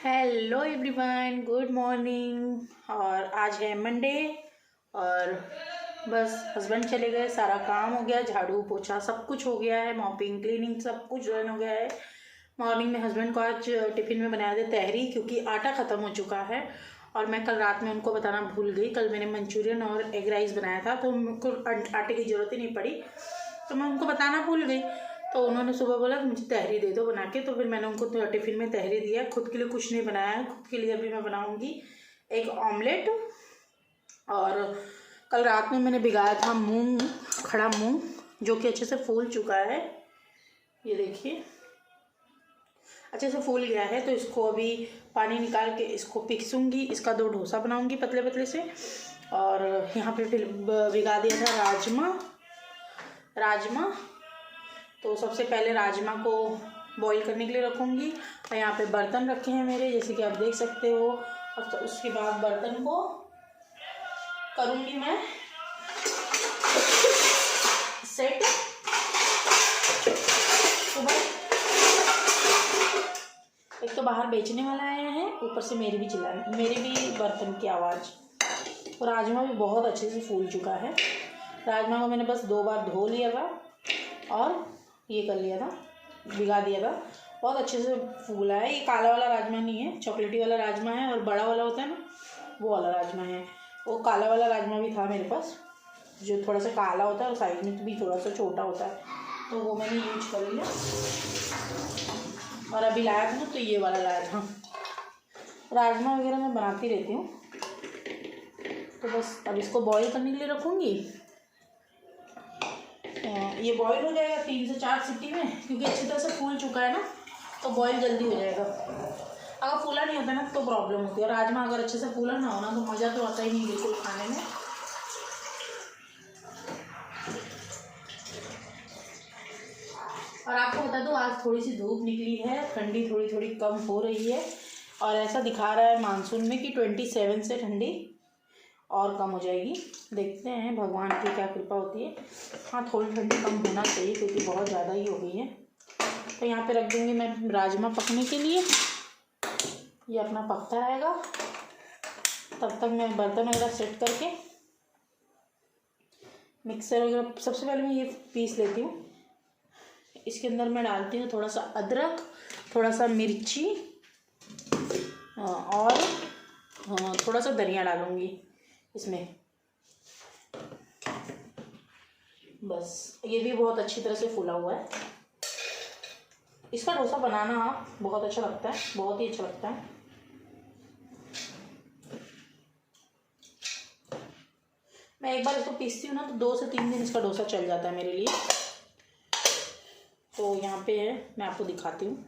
Hello everyone, good morning. और आज है मंडे और बस हस्बैंड चले गए, सारा काम हो गया, झाड़ू पोछा सब कुछ हो गया है, मॉपिंग क्लीनिंग सब कुछ डन हो गया है। मॉर्निंग में हस्बैंड को आज टिफ़िन में बनाया दे तहरी, क्योंकि आटा ख़त्म हो चुका है और मैं कल रात में उनको बताना भूल गई। कल मैंने मंचूरियन और एग राइस बनाया था तो उनको आटे की ज़रूरत ही नहीं पड़ी, तो मैं उनको बताना भूल गई। तो उन्होंने सुबह बोला कि मुझे तहरी दे दो बना के, तो फिर मैंने उनको टिफ़िन में तहरी दिया। खुद के लिए कुछ नहीं बनाया है, खुद के लिए अभी मैं बनाऊंगी एक ऑमलेट। और कल रात में मैंने भिगाया था मूंग, खड़ा मूंग, जो कि अच्छे से फूल चुका है। ये देखिए अच्छे से फूल गया है, तो इसको अभी पानी निकाल के इसको पीसूँगी, इसका 2 डोसा बनाऊंगी पतले पतले से। और यहाँ पे फिर भिगा दिया था राजमा। तो सबसे पहले राजमा को बॉईल करने के लिए रखूँगी। और यहाँ पे बर्तन रखे हैं मेरे, जैसे कि आप देख सकते हो। और तो उसके बाद बर्तन को करूँगी मैं सेट। सुबह एक तो बाहर बेचने वाला आया है, ऊपर से मेरी भी बर्तन की आवाज़। और राजमा भी बहुत अच्छे से फूल चुका है। राजमा को मैंने बस 2 बार धो लिया था और ये कर लिया था, भिगा दिया था। बहुत अच्छे से फूला है। ये काला वाला राजमा नहीं है, चॉकलेटी वाला राजमा है, और बड़ा वाला होता है ना, वो वाला राजमा है। वो काला वाला राजमा भी था मेरे पास, जो थोड़ा सा काला होता है और साइज में भी थोड़ा सा छोटा होता है, तो वो मैंने यूज कर लिया। और अभी लाया था ना, तो ये वाला लाया था। राजमा वगैरह मैं बनाती रहती हूँ। तो बस अब इसको बॉईल करने के लिए रखूँगी। ये बॉईल हो जाएगा 3 से 4 सीटी में, क्योंकि अच्छी तरह से फूल चुका है ना, तो बॉईल जल्दी हो जाएगा। अगर फूला नहीं होता ना तो प्रॉब्लम होती है। राजमा अगर अच्छे से फूला ना हो ना, तो मज़ा तो आता ही नहीं बिल्कुल खाने में। और आपको बता दूँ, आज थोड़ी सी धूप निकली है, ठंडी थोड़ी थोड़ी कम हो रही है। और ऐसा दिखा रहा है मानसून में कि 27 से ठंडी और कम हो जाएगी। देखते हैं भगवान की क्या कृपा होती है। हाँ, थोड़ी ठंडी कम होना चाहिए, क्योंकि बहुत ज़्यादा ही हो गई है। तो यहाँ पे रख दूँगी मैं राजमा पकने के लिए। ये अपना पकता रहेगा, तब तक मैं बर्तन वगैरह सेट करके मिक्सर वगैरह सबसे पहले मैं ये पीस लेती हूँ। इसके अंदर मैं डालती हूँ थोड़ा सा अदरक, थोड़ा सा मिर्ची और थोड़ा सा धनिया डालूँगी इसमें। बस ये भी बहुत अच्छी तरह से फूला हुआ है। इसका डोसा बनाना बहुत अच्छा लगता है, बहुत ही अच्छा लगता है। मैं एक बार इसको पीसती हूँ ना, तो 2 से 3 दिन इसका डोसा चल जाता है मेरे लिए। तो यहाँ पे है, मैं आपको दिखाती हूँ।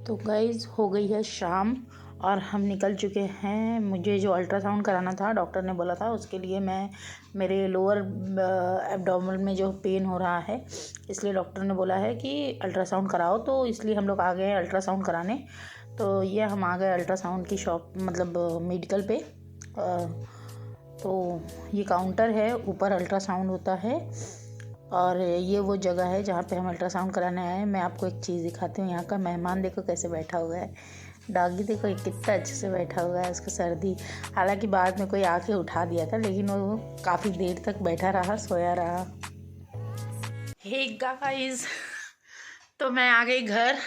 तो गाइज़ हो गई है शाम और हम निकल चुके हैं। मुझे जो अल्ट्रासाउंड कराना था, डॉक्टर ने बोला था उसके लिए मैं मेरे लोअर एब्डोमेन में जो पेन हो रहा है, इसलिए डॉक्टर ने बोला है कि अल्ट्रासाउंड कराओ। तो इसलिए हम लोग आ गए हैं अल्ट्रासाउंड कराने। तो ये हम आ गए अल्ट्रासाउंड की शॉप, मतलब मेडिकल पे। तो ये काउंटर है, ऊपर अल्ट्रासाउंड होता है और ये वो जगह है जहाँ पे हम अल्ट्रासाउंड कराने आए हैं। मैं आपको एक चीज़ दिखाती हूँ। यहाँ का मेहमान देखो कैसे बैठा हुआ है। डॉगी देखो ये कितना अच्छे से बैठा हुआ है। उसको सर्दी, हालांकि बाद में कोई आके उठा दिया था, लेकिन वो काफ़ी देर तक बैठा रहा, सोया रहा। हे गाइस, तो मैं आ गई घर।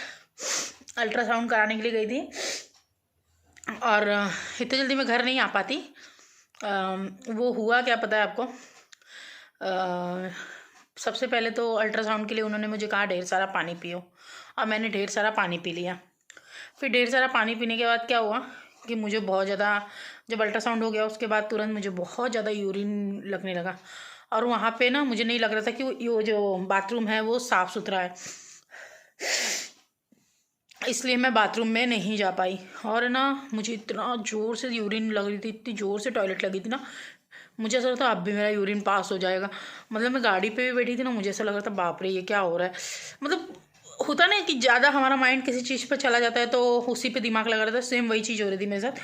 अल्ट्रासाउंड कराने के लिए गई थी और इतनी जल्दी मैं घर नहीं आ पाती। वो हुआ क्या पता है आपको? सबसे पहले तो अल्ट्रासाउंड के लिए उन्होंने मुझे कहा ढेर सारा पानी पियो, और मैंने ढेर सारा पानी पी लिया। फिर ढेर सारा पानी पीने के बाद क्या हुआ कि मुझे बहुत ज़्यादा, जब अल्ट्रासाउंड हो गया उसके बाद तुरंत मुझे बहुत ज़्यादा यूरिन लगने लगा। और वहाँ पे ना मुझे नहीं लग रहा था कि वो जो बाथरूम है वो साफ़ सुथरा है, इसलिए मैं बाथरूम में नहीं जा पाई। और ना मुझे इतना ज़ोर से यूरिन लग रही थी, इतनी ज़ोर से टॉयलेट लगी थी ना, मुझे ऐसा लगा था अब भी मेरा यूरिन पास हो जाएगा। मतलब मैं गाड़ी पे भी बैठी थी ना, मुझे ऐसा लग रहा था बाप रे ये क्या हो रहा है। मतलब होता ना कि ज़्यादा हमारा माइंड किसी चीज़ पर चला जाता है तो उसी पे दिमाग लगा रहता है। सेम वही चीज़ हो रही थी मेरे साथ।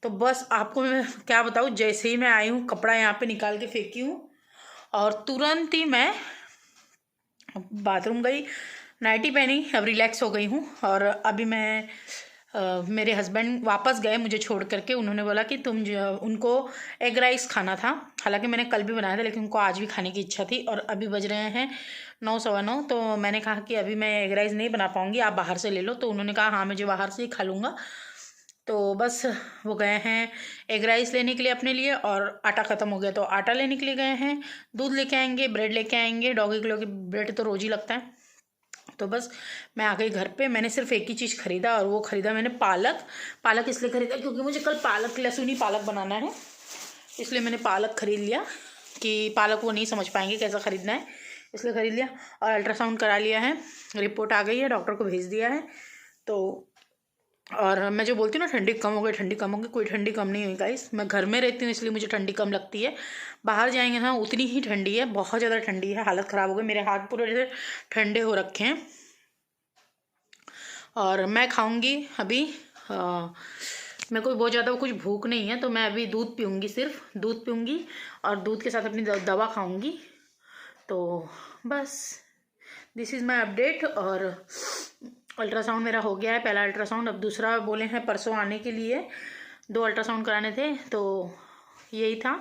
तो बस आपको मैं क्या बताऊँ, जैसे ही मैं आई हूँ कपड़ा यहाँ पे निकाल के फेंकी हूँ और तुरंत ही मैं बाथरूम गई, नाइटी पहनी, अब रिलैक्स हो गई हूँ। और अभी मैं मेरे हस्बैंड वापस गए मुझे छोड़ करके। उन्होंने बोला कि उनको एग राइस खाना था, हालांकि मैंने कल भी बनाया था, लेकिन उनको आज भी खाने की इच्छा थी। और अभी बज रहे हैं 9, सवा 9। तो मैंने कहा कि अभी मैं एग राइस नहीं बना पाऊँगी, आप बाहर से ले लो। तो उन्होंने कहा हाँ मुझे बाहर से ही खा लूँगा। तो बस वो गए हैं एग राइस लेने के लिए अपने लिए, और आटा ख़त्म हो गया तो आटा लेने के लिए गए हैं। दूध लेके आएंगे, ब्रेड लेके आएंगे, डॉगी के लोग ब्रेड तो रोज़ ही लगता है। तो बस मैं आ गई घर पे। मैंने सिर्फ एक ही चीज़ ख़रीदा, और वो ख़रीदा मैंने पालक इसलिए ख़रीदा क्योंकि मुझे कल पालक, लहसुनी पालक बनाना है, इसलिए मैंने पालक ख़रीद लिया। कि पालक वो नहीं समझ पाएंगे कैसा ख़रीदना है, इसलिए ख़रीद लिया। और अल्ट्रासाउंड करा लिया है, रिपोर्ट आ गई है, डॉक्टर को भेज दिया है। तो और मैं जो बोलती हूँ ना ठंडी कम हो गई, ठंडी कम हो गई, कोई ठंडी कम नहीं हुई गाइस। मैं घर में रहती हूँ इसलिए मुझे ठंडी कम लगती है, बाहर जाएंगे ना उतनी ही ठंडी है, बहुत ज़्यादा ठंडी है। हालत ख़राब हो गई, मेरे हाथ पूरे जैसे ठंडे हो रखे हैं। और मैं खाऊंगी अभी, मेरे को बहुत ज़्यादा कुछ भूख नहीं है, तो मैं अभी दूध पीऊँगी, सिर्फ दूध पीऊँगी और दूध के साथ अपनी दवा खाऊँगी। तो बस दिस इज़ माई अपडेट। और अल्ट्रासाउंड मेरा हो गया है, पहला अल्ट्रासाउंड। अब दूसरा बोले हैं परसों आने के लिए, 2 अल्ट्रासाउंड कराने थे, तो यही था।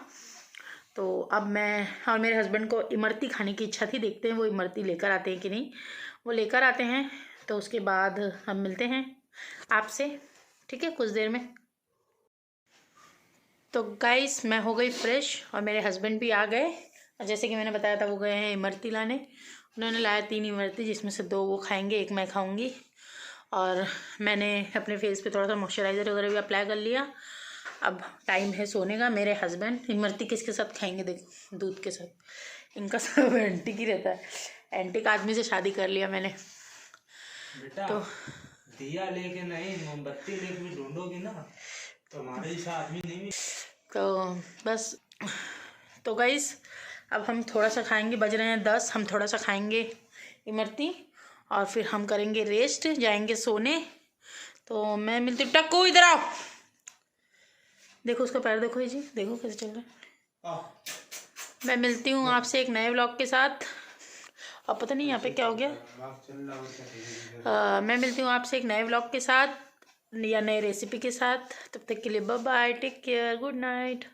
तो अब मैं और मेरे हस्बैंड को इमरती खाने की इच्छा थी, देखते हैं वो इमरती लेकर आते हैं कि नहीं। वो लेकर आते हैं तो उसके बाद हम मिलते हैं आपसे, ठीक है, कुछ देर में। तो गाइस मैं हो गई फ्रेश और मेरे हस्बैंड भी आ गए, और जैसे कि मैंने बताया था वो गए हैं इमरती लाने। उन्होंने लाया 3 इमरती, जिसमें से 2 वो खाएंगे, 1 मैं खाऊंगी। और मैंने अपने फेस पे थोड़ा सा मॉइस्चराइज़र वगैरह भी अप्लाई कर लिया। अब टाइम है सोने का। मेरे हस्बैंड इमरती किसके साथ खाएंगे, देखो दूध के साथ। इनका सब एंटी की रहता है, एंटी का आदमी से शादी कर लिया मैंने। बेटा, तो दिया लेके नहीं, मोमबत्ती लेके भी ढूंढोगी ना तो हमारे जैसा आदमी नहीं। तो बस, तो गाइस अब हम थोड़ा सा खाएंगे, बज रहे हैं 10, हम थोड़ा सा खाएंगे इमरती और फिर हम करेंगे रेस्ट, जाएंगे सोने। तो मैं मिलती हूँ, टक्कू इधर आओ, देखो उसका पैर देखो जी, देखो कैसे चल रहा है। मैं मिलती हूँ आपसे एक नए व्लॉग के साथ। अब पता नहीं यहाँ पे क्या हो गया। मैं मिलती हूँ आपसे एक नए व्लॉग के साथ या नए रेसिपी के साथ। तब तक के लिए bye bye, take care, good night.